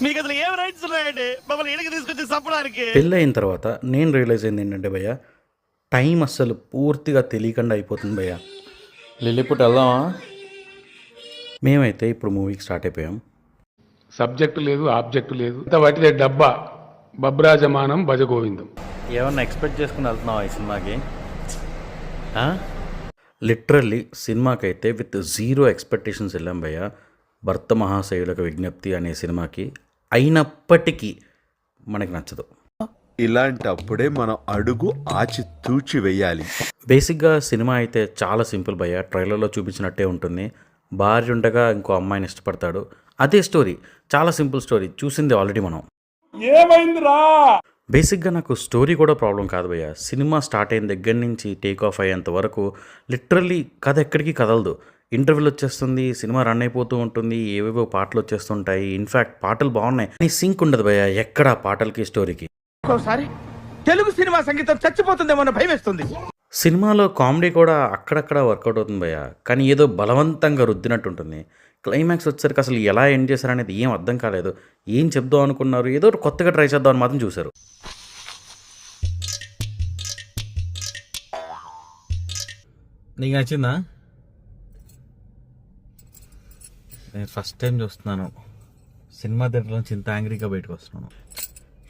మీకు అసలు ఏం రైట్స్ ఉన్నాయండి మమ్మల్ని ఇక్కడికి తీసుకొచ్చి చంపడానికి? పెళ్ళయిన తర్వాత నేను రియలైజ్ అయింది ఏంటంటే భయ్య, టైం అస్సలు పూర్తిగా తెలియకుండా అయిపోతుంది భయ్య. లిల్లీపుట్ వెళ్దామా? మేమైతే ఇప్పుడు మూవీకి స్టార్ట్ అయిపోయాం. సబ్జెక్టు లేదు, ఆబ్జెక్టు లేదు, వాటిదే డబ్బా బబ్రాజమానం భజగోవిందం. ఏమన్నా ఎక్స్పెక్ట్ చేసుకుని వెళ్తున్నావా ఈ సినిమాకి? లిటరల్లీ సినిమాకైతే విత్ జీరో ఎక్స్పెక్టేషన్స్ వెళ్ళాం భయ్య. భర్త మహాశయులకు విజ్ఞప్తి అనే సినిమాకి. అయినప్పటికీ మనకి నచ్చదు. ఇలాంటప్పుడే మనం అడుగు ఆచి తూచి వెయ్యాలి. బేసిక్గా సినిమా అయితే చాలా సింపుల్ భయ్య. ట్రైలర్లో చూపించినట్టే ఉంటుంది. భార్య ఉండగా ఇంకో అమ్మాయిని ఇష్టపడతాడు, అదే స్టోరీ. చాలా సింపుల్ స్టోరీ, చూసింది ఆల్రెడీ మనం. బేసిక్గా నాకు స్టోరీ కూడా ప్రాబ్లం కాదు భయ్య. సినిమా స్టార్ట్ అయిన దగ్గర నుంచి టేక్ ఆఫ్ అయ్యేంత వరకు లిటరల్లీ కథ ఎక్కడికి కదలదు. ఇంటర్వ్యూలు వచ్చేస్తుంది, సినిమా రన్ అయిపోతూ ఉంటుంది, ఏవేవో పాటలు వచ్చేస్తుంటాయి. ఇన్ఫ్యాక్ట్ పాటలు బాగున్నాయి, కానీ సింక్ ఉండదు భయ్య ఎక్కడ పాటలకి స్టోరీకి. ఒకసారి తెలుగు సినిమా సంగీతం చచ్చిపోతుందేమో భయం వేస్తుంది. సినిమాలో కామెడీ కూడా అక్కడక్కడ వర్కౌట్ అవుతుంది భయ్య, కానీ ఏదో బలవంతంగా రుద్దినట్టు ఉంటుంది. క్లైమాక్స్ వచ్చేసరికి అసలు ఎలా ఎండ్ చేశారనేది ఏం అర్థం కాలేదు. ఏం చెప్దాం అనుకున్నారు, ఏదో కొత్తగా ట్రై చేద్దాం అని మాత్రం చూశారు. నీకు నచ్చిందా? నేను ఫస్ట్ టైం చూస్తున్నాను సినిమా థియేటర్లోంచి ఇంత యాంగ్రీగా బయటకు వస్తున్నాను.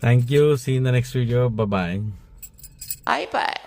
Thank you. See in the next video. Bye. Bye.